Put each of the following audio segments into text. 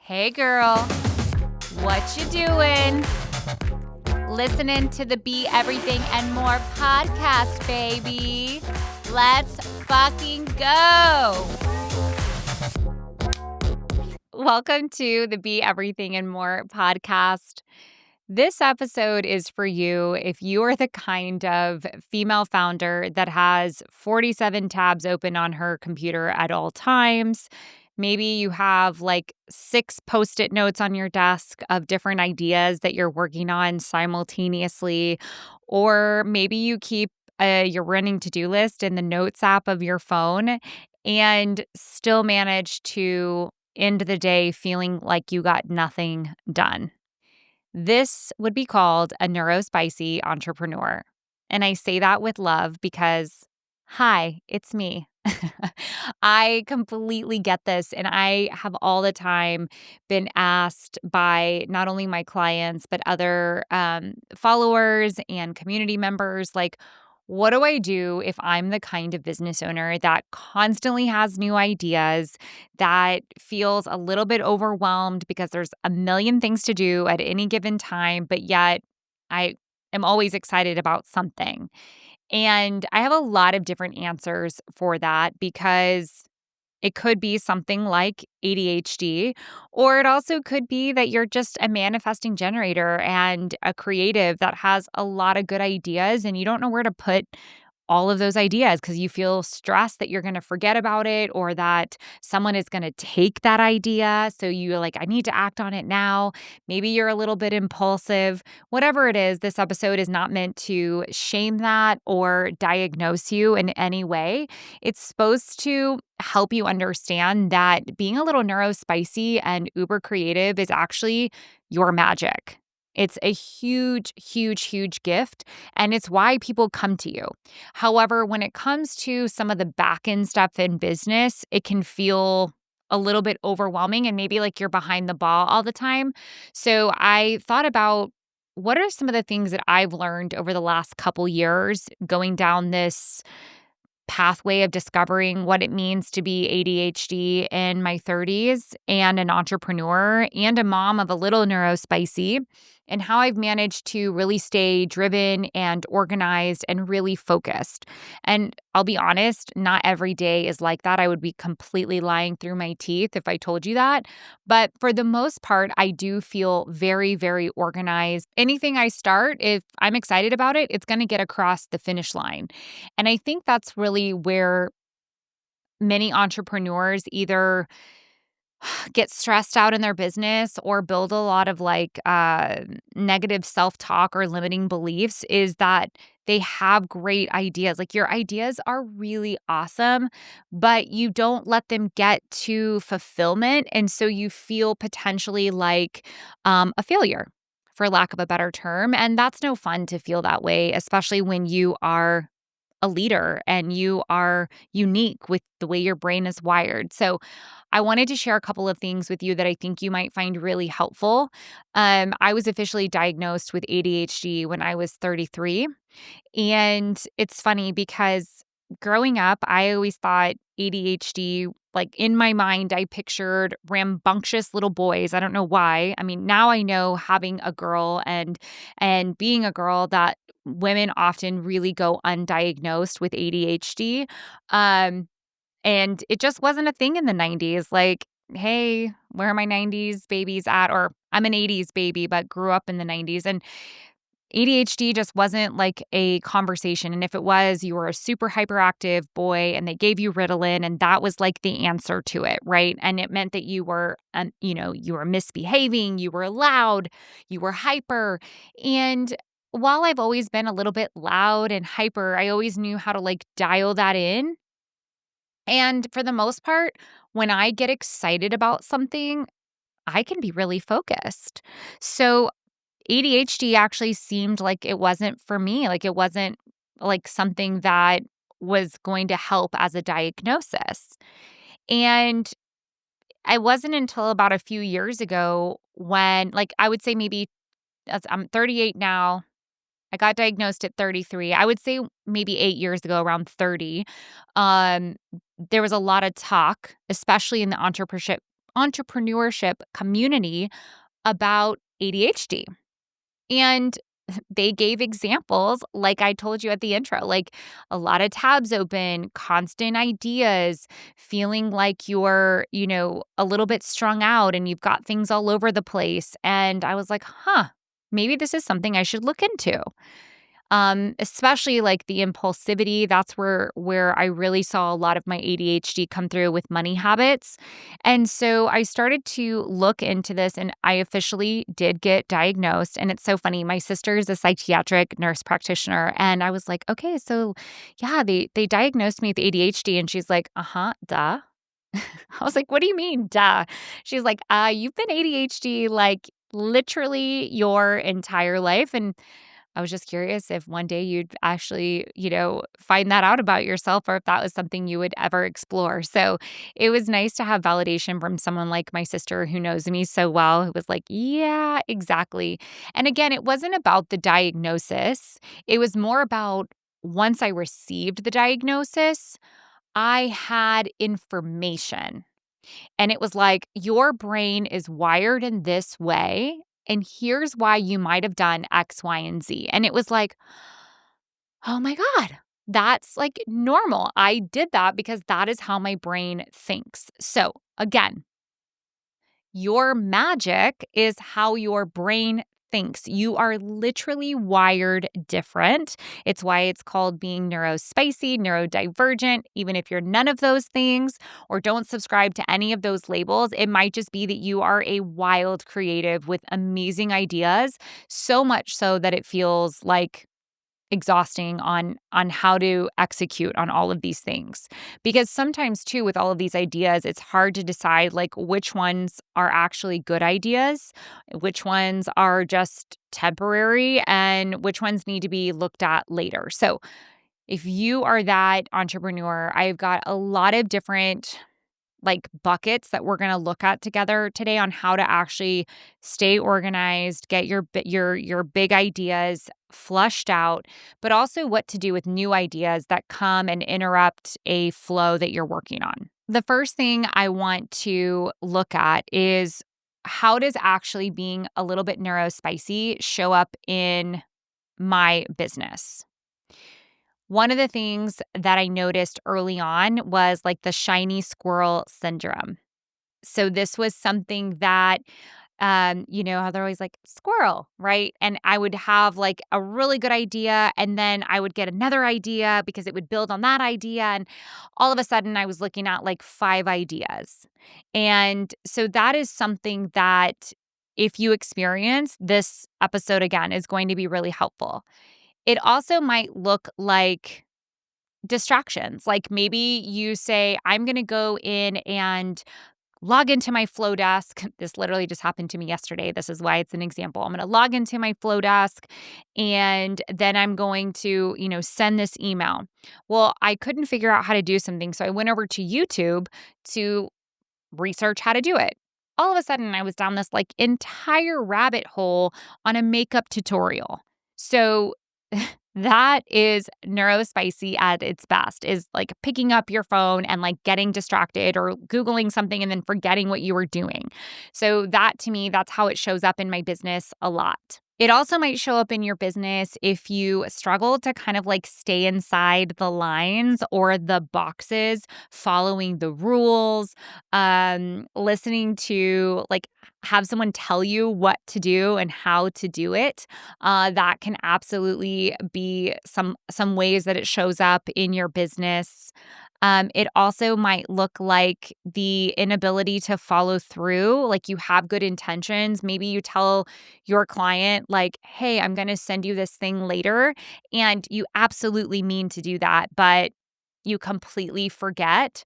Hey girl, what you doing? Listening to the Be Everything and More podcast, baby. Let's fucking go. Welcome to the Be Everything and More podcast. This episode is for you if you are the kind of female founder that has 47 tabs open on her computer at all times. Maybe you have like 6 Post-it notes on your desk of different ideas that you're working on simultaneously. Or maybe you keep your running to-do list in the notes app of your phone and still manage to end the day feeling like you got nothing done. This would be called a neurospicy entrepreneur. And I say that with love because, hi, it's me. I completely get this. And I have all the time been asked by not only my clients, but other followers and community members, like, what do I do if I'm the kind of business owner that constantly has new ideas, that feels a little bit overwhelmed because there's a million things to do at any given time, but yet I am always excited about something? And I have a lot of different answers for that because it could be something like ADHD, or it also could be that you're just a manifesting generator and a creative that has a lot of good ideas and you don't know where to put all of those ideas because you feel stressed that you're going to forget about it or that someone is going to take that idea. So you're like, I need to act on it now. Maybe you're a little bit impulsive. Whatever it is, this episode is not meant to shame that or diagnose you in any way. It's supposed to help you understand that being a little neurospicy and uber creative is actually your magic. It's a huge, huge, huge gift, and it's why people come to you. However, when it comes to some of the back end stuff in business, it can feel a little bit overwhelming and maybe like you're behind the ball all the time. So I thought about what are some of the things that I've learned over the last couple years going down this pathway of discovering what it means to be ADHD in my 30s and an entrepreneur and a mom of a little neurospicy, and how I've managed to really stay driven and organized and really focused. And I'll be honest, not every day is like that. I would be completely lying through my teeth if I told you that. But for the most part, I do feel very, very organized. Anything I start, if I'm excited about it, it's going to get across the finish line. And I think that's really where many entrepreneurs either get stressed out in their business or build a lot of negative self-talk or limiting beliefs, is that they have great ideas. Like, your ideas are really awesome, but you don't let them get to fulfillment. And so you feel potentially like a failure, for lack of a better term. And that's no fun to feel that way, especially when you are a leader and you are unique with the way your brain is wired. So I wanted to share a couple of things with you that I think you might find really helpful. I was officially diagnosed with ADHD when I was 33. And it's funny because growing up, I always thought ADHD, like in my mind, I pictured rambunctious little boys. I don't know why. I mean, now I know, having a girl and being a girl, that women often really go undiagnosed with ADHD. Um, and it just wasn't a thing in the 90s. Like, hey, where are my 90s babies at? Or I'm an 80s baby, but grew up in the 90s. And ADHD just wasn't like a conversation. And if it was, you were a super hyperactive boy and they gave you Ritalin and that was like the answer to it, right? And it meant that you were, you were misbehaving, you were loud, you were hyper. And while I've always been a little bit loud and hyper, I always knew how to like dial that in. And for the most part, when I get excited about something, I can be really focused. So ADHD actually seemed like it wasn't for me. Like, it wasn't like something that was going to help as a diagnosis. And it wasn't until about a few years ago when, like, I would say maybe, as I'm 38 now, I got diagnosed at 33. I would say maybe 8 years ago, around 30, um, there was a lot of talk, especially in the entrepreneurship community about ADHD. And they gave examples, like I told you at the intro, like a lot of tabs open, constant ideas, feeling like you're, a little bit strung out and you've got things all over the place. And I was like, maybe this is something I should look into. Especially like the impulsivity. That's where I really saw a lot of my ADHD come through with money habits. And so I started to look into this and I officially did get diagnosed. And it's so funny. My sister is a psychiatric nurse practitioner. And I was like, okay, so yeah, they diagnosed me with ADHD. And she's like, duh. I was like, what do you mean, duh? She's like, you've been ADHD like literally your entire life. And I was just curious if one day you'd actually, find that out about yourself or if that was something you would ever explore. So it was nice to have validation from someone like my sister who knows me so well, who was like, yeah, exactly. And again, it wasn't about the diagnosis, it was more about once I received the diagnosis, I had information. And it was like, your brain is wired in this way. And here's why you might have done X, Y, and Z. And it was like, oh my God, that's like normal. I did that because that is how my brain thinks. So again, your magic is how your brain thinks. You are literally wired different. It's why it's called being neurospicy, neurodivergent. Even if you're none of those things or don't subscribe to any of those labels, it might just be that you are a wild creative with amazing ideas, so much so that it feels like exhausting on how to execute on all of these things. Because sometimes too with all of these ideas, it's hard to decide like which ones are actually good ideas, which ones are just temporary, and which ones need to be looked at later. So, if you are that entrepreneur, I've got a lot of different like buckets that we're going to look at together today on how to actually stay organized, get your big ideas flushed out, but also what to do with new ideas that come and interrupt a flow that you're working on. The first thing I want to look at is how does actually being a little bit neurospicy show up in my business? One of the things that I noticed early on was like the shiny squirrel syndrome. So this was something that, how they're always like squirrel, right? And I would have like a really good idea and then I would get another idea because it would build on that idea. And all of a sudden I was looking at like 5 ideas. And so that is something that if you experience this episode again is going to be really helpful. It also might look like distractions. Like maybe you say, I'm going to go in and log into my flow desk. This literally just happened to me yesterday. This is why it's an example. I'm going to log into my flow desk and then I'm going to, send this email. Well, I couldn't figure out how to do something. So I went over to YouTube to research how to do it. All of a sudden, I was down this like entire rabbit hole on a makeup tutorial. So that is neurospicy at its best, is like picking up your phone and like getting distracted or Googling something and then forgetting what you were doing. So that to me, that's how it shows up in my business a lot. It also might show up in your business if you struggle to kind of like stay inside the lines or the boxes, following the rules, listening to like have someone tell you what to do and how to do it. That can absolutely be some ways that it shows up in your business. It also might look like the inability to follow through. Like you have good intentions. Maybe you tell your client, like, hey, I'm going to send you this thing later. And you absolutely mean to do that, but you completely forget.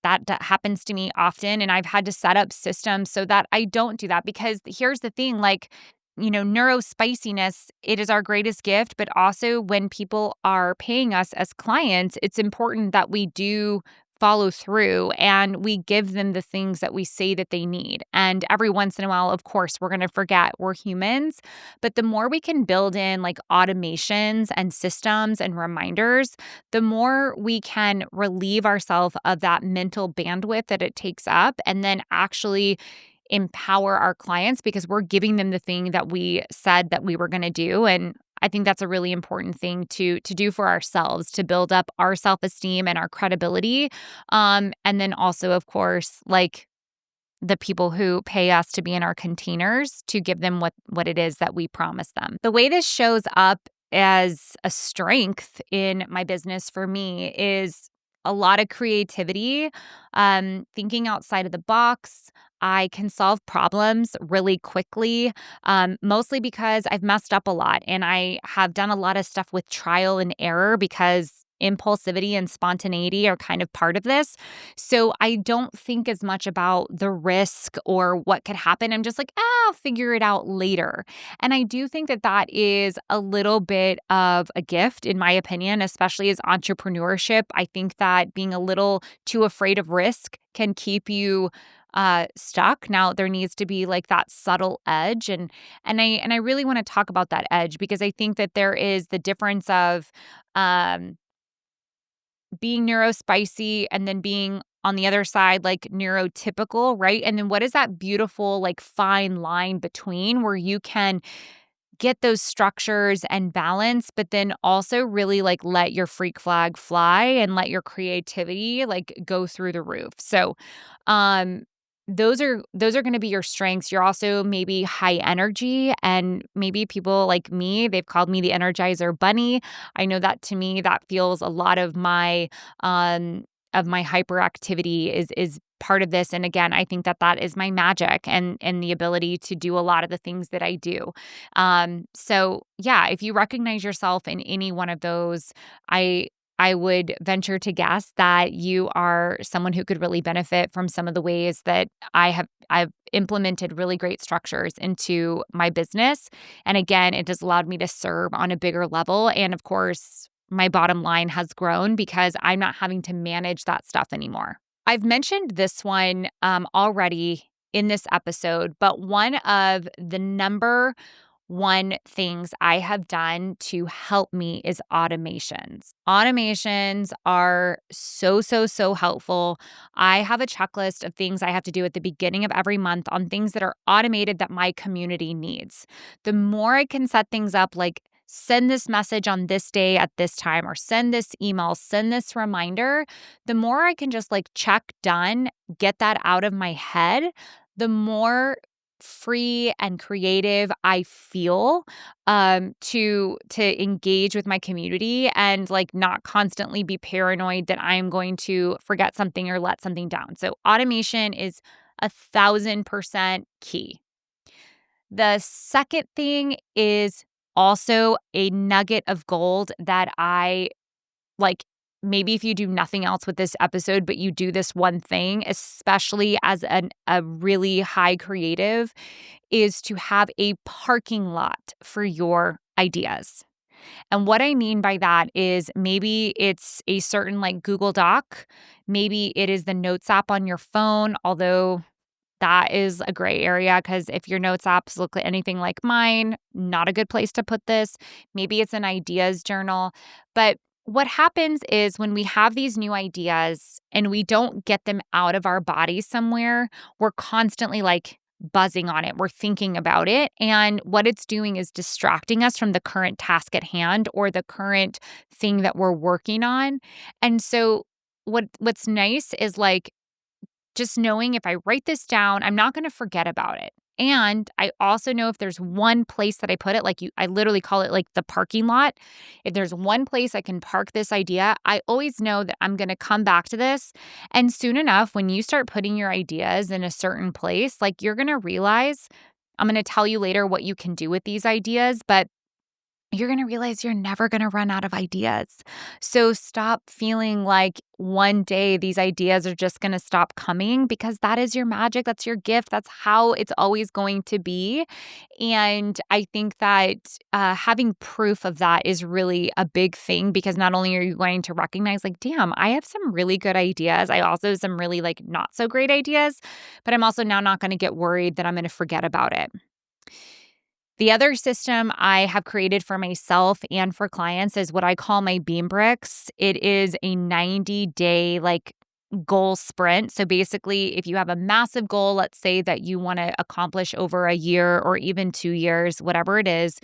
That happens to me often, and I've had to set up systems so that I don't do that because here's the thing, like, neurospiciness, it is our greatest gift, but also when people are paying us as clients, it's important that we do follow through and we give them the things that we say that they need. And every once in a while, of course, we're going to forget, we're humans. But the more we can build in like automations and systems and reminders, the more we can relieve ourselves of that mental bandwidth that it takes up and then actually empower our clients because we're giving them the thing that we said that we were going to do. And I think that's a really important thing to do for ourselves to build up our self-esteem and our credibility. And then also, of course, like the people who pay us to be in our containers to give them what it is that we promise them. The way this shows up as a strength in my business for me is a lot of creativity, thinking outside of the box. I can solve problems really quickly, mostly because I've messed up a lot and I have done a lot of stuff with trial and error because impulsivity and spontaneity are kind of part of this. So I don't think as much about the risk or what could happen. I'm just like, I'll figure it out later. And I do think that that is a little bit of a gift, in my opinion, especially as entrepreneurship. I think that being a little too afraid of risk can keep you stuck. Now there needs to be like that subtle edge, and I really want to talk about that edge because I think that there is the difference of um being neurospicy and then being on the other side like neurotypical, right? And then what is that beautiful like fine line between where you can get those structures and balance, but then also really like let your freak flag fly and let your creativity like go through the roof. So, um, those are going to be your strengths. You're also maybe high energy, and maybe people like me, they've called me the Energizer Bunny. I know that to me, that feels a lot of my hyperactivity is part of this. And again, I think that that is my magic and the ability to do a lot of the things that I do. So yeah, if you recognize yourself in any one of those, I I would venture to guess that you are someone who could really benefit from some of the ways that I've implemented really great structures into my business. And again, it has allowed me to serve on a bigger level. And of course, my bottom line has grown because I'm not having to manage that stuff anymore. I've mentioned this one already in this episode, but one of the number one things I have done to help me is automations. Automations are so, so, so helpful. I have a checklist of things I have to do at the beginning of every month on things that are automated that my community needs. The more I can set things up like send this message on this day at this time, or send this email, send this reminder, the more I can just like check done, get that out of my head, the more free and creative I feel to engage with my community and like not constantly be paranoid that I'm going to forget something or let something down. So automation is 1,000% key. The second thing is also a nugget of gold that I like. Maybe if you do nothing else with this episode, but you do this one thing, especially as a really high creative, is to have a parking lot for your ideas. And what I mean by that is maybe it's a certain like Google Doc, maybe it is the Notes app on your phone, although that is a gray area because if your notes apps look anything like mine, not a good place to put this. Maybe it's an ideas journal. But what happens is when we have these new ideas and we don't get them out of our body somewhere, we're constantly like buzzing on it. We're thinking about it. And what it's doing is distracting us from the current task at hand or the current thing that we're working on. And so what's nice is like just knowing if I write this down, I'm not going to forget about it. And I also know if there's one place that I put it, like I literally call it like the parking lot. If there's one place I can park this idea, I always know that I'm going to come back to this. And soon enough, when you start putting your ideas in a certain place, like you're going to realize, I'm going to tell you later what you can do with these ideas, but you're going to realize you're never going to run out of ideas. So stop feeling like one day these ideas are just going to stop coming, because that is your magic. That's your gift. That's how it's always going to be. And I think that having proof of that is really a big thing, because not only are you going to recognize, like, damn, I have some really good ideas. I also have some really like not so great ideas, but I'm also now not going to get worried that I'm going to forget about it. The other system I have created for myself and for clients is what I call my beam bricks. It is a 90-day like goal sprint. So basically, if you have a massive goal, let's say that you want to accomplish over a year or even 2 years, whatever it is,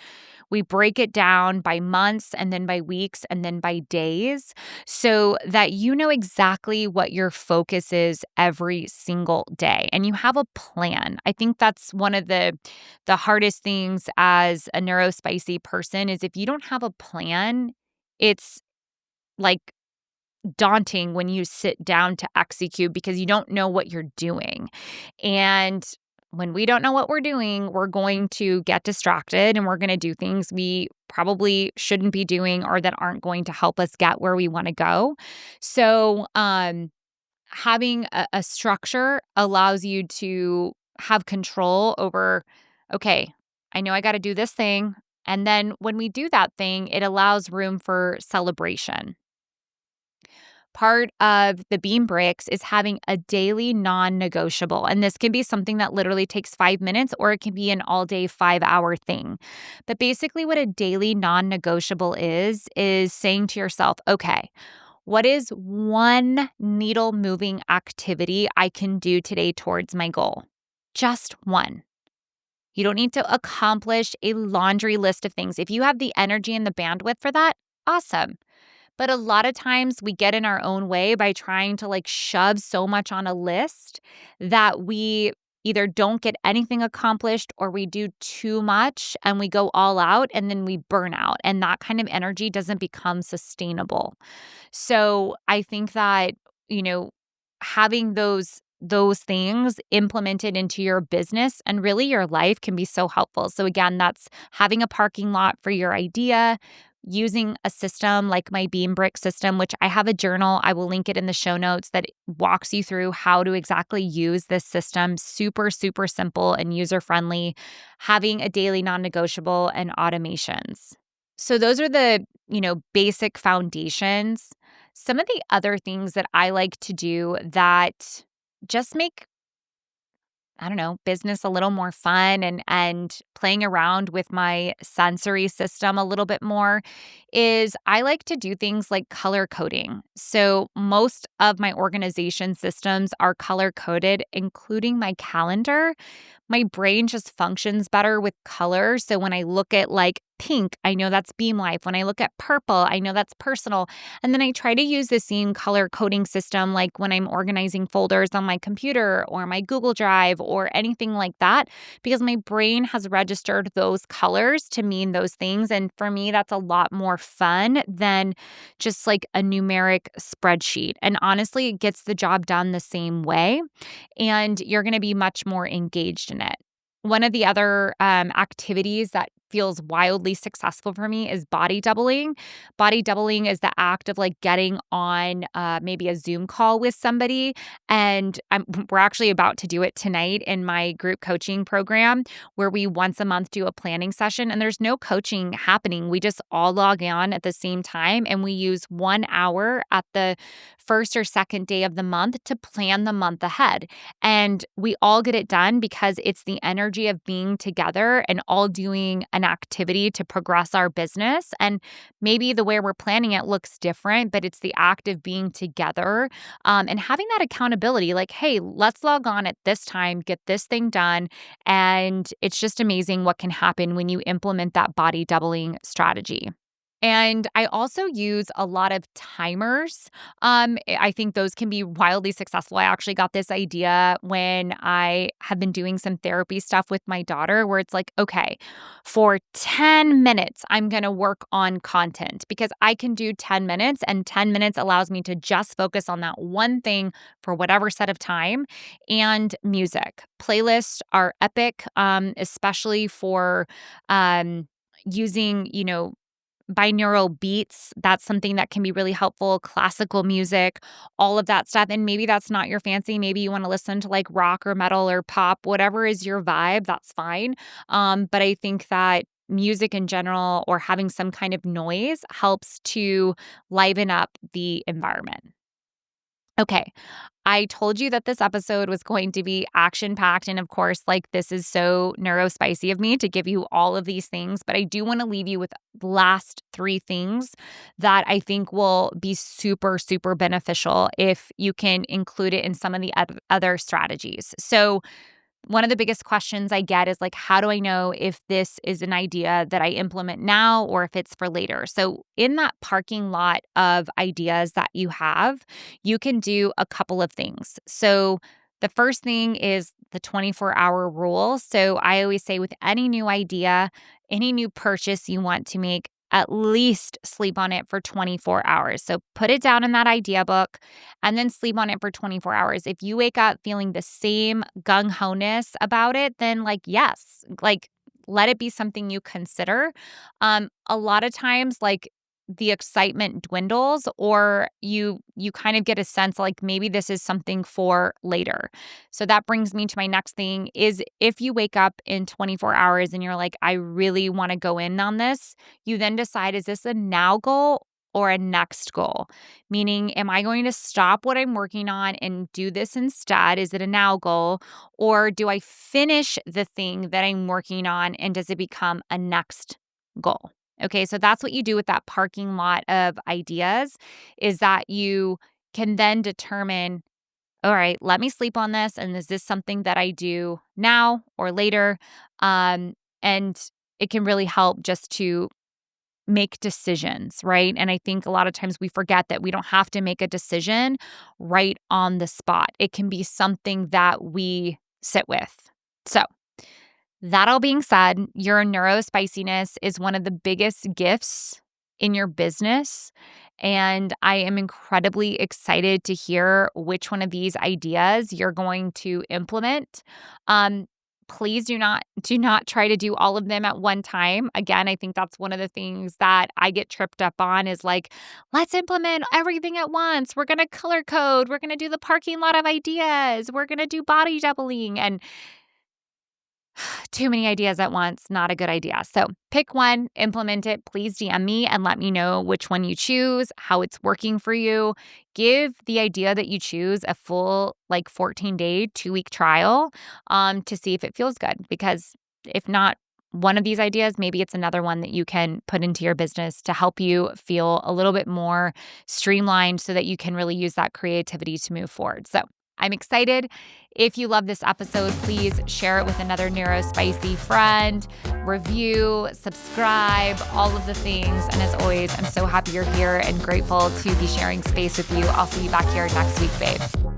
we break it down by months and then by weeks and then by days, so that you know exactly what your focus is every single day and you have a plan. I think that's one of the hardest things as a neurospicy person is if you don't have a plan, it's like daunting when you sit down to execute because you don't know what you're doing. And when we don't know what we're doing, we're going to get distracted and we're going to do things we probably shouldn't be doing or that aren't going to help us get where we want to go. So, having a structure allows you to have control over, okay, I know I got to do this thing. And then when we do that thing, it allows room for celebration. Part of the beam bricks is having a daily non-negotiable. And this can be something that literally takes 5 minutes, or it can be an all-day 5-hour thing. But basically, what a daily non-negotiable is saying to yourself, okay, what is one needle moving activity I can do today towards my goal? Just one. You don't need to accomplish a laundry list of things. If you have the energy and the bandwidth for that, awesome. But a lot of times we get in our own way by trying to like shove so much on a list that we either don't get anything accomplished or we do too much and we go all out and then we burn out. And that kind of energy doesn't become sustainable. So I think that, you know, having those things implemented into your business and really your life can be so helpful. So again, that's having a parking lot for your idea, using a system like my Beam Brick system, which I have a journal. I will link it in the show notes that walks you through how to exactly use this system. Super, super simple and user friendly. Having a daily non negotiable and automations. So those are the, basic foundations. Some of the other things that I like to do that just make, I don't know, business a little more fun and playing around with my sensory system a little bit more is I like to do things like color coding. So most of my organization systems are color coded, including my calendar. My brain just functions better with color. So when I look at like pink, I know that's Beam Life. When I look at purple, I know that's personal. And then I try to use the same color coding system like when I'm organizing folders on my computer or my Google Drive or anything like that, because my brain has registered those colors to mean those things. And for me, that's a lot more fun than just like a numeric spreadsheet. And honestly, it gets the job done the same way, and you're going to be much more engaged in it. One of the other activities that feels wildly successful for me is body doubling. Body doubling is the act of like getting on maybe a Zoom call with somebody. And we're actually about to do it tonight in my group coaching program, where we once a month do a planning session. And there's no coaching happening. We just all log on at the same time and we use 1 hour at the first or second day of the month to plan the month ahead. And we all get it done because it's the energy of being together and all doing an activity to progress our business. And maybe the way we're planning it looks different, but it's the act of being together and having that accountability like, hey, let's log on at this time, get this thing done. And it's just amazing what can happen when you implement that body doubling strategy. And I also use a lot of timers. I think those can be wildly successful. I actually got this idea when I have been doing some therapy stuff with my daughter, where it's like, okay, for 10 minutes, I'm going to work on content because I can do 10 minutes and 10 minutes allows me to just focus on that one thing for whatever set of time. And music. Playlists are epic, especially for using, binaural beats. That's something that can be really helpful. Classical music, all of that stuff. And maybe that's not your fancy. Maybe you want to listen to like rock or metal or pop, whatever is your vibe. That's fine. But I think that music in general or having some kind of noise helps to liven up the environment. Okay. I told you that this episode was going to be action packed. And of course, like this is so neurospicy of me to give you all of these things. But I do want to leave you with the last three things that I think will be super, super beneficial if you can include it in some of the other strategies. So, one of the biggest questions I get is like, how do I know if this is an idea that I implement now or if it's for later? So, in that parking lot of ideas that you have, you can do a couple of things. So, the first thing is the 24-hour rule. So, I always say with any new idea, any new purchase you want to make, at least sleep on it for 24 hours. So, put it down in that idea book and then sleep on it for 24 hours. If you wake up feeling the same gung ho-ness about it, then yes, let it be something you consider. A lot of times, the excitement dwindles or you kind of get a sense like maybe this is something for later. So that brings me to my next thing is if you wake up in 24 hours and you're like, I really want to go in on this, you then decide, is this a now goal or a next goal? Meaning, am I going to stop what I'm working on and do this instead? Is it a now goal? Or do I finish the thing that I'm working on and does it become a next goal? Okay, so that's what you do with that parking lot of ideas is that you can then determine, all right, let me sleep on this. And is this something that I do now or later? And it can really help just to make decisions, right? And I think a lot of times we forget that we don't have to make a decision right on the spot. It can be something that we sit with. So, that all being said, your neurospiciness is one of the biggest gifts in your business. And I am incredibly excited to hear which one of these ideas you're going to implement. Please do not try to do all of them at one time. Again, I think that's one of the things that I get tripped up on is like, let's implement everything at once. We're going to color code. We're going to do the parking lot of ideas. We're going to do body doubling. And too many ideas at once, not a good idea. So pick one, implement it. Please DM me and let me know which one you choose, how it's working for you. Give the idea that you choose a full 14-day, 2-week trial to see if it feels good. Because if not one of these ideas, maybe it's another one that you can put into your business to help you feel a little bit more streamlined so that you can really use that creativity to move forward. So I'm excited. If you love this episode, please share it with another Neurospicy friend, review, subscribe, all of the things. And as always, I'm so happy you're here and grateful to be sharing space with you. I'll see you back here next week, babe.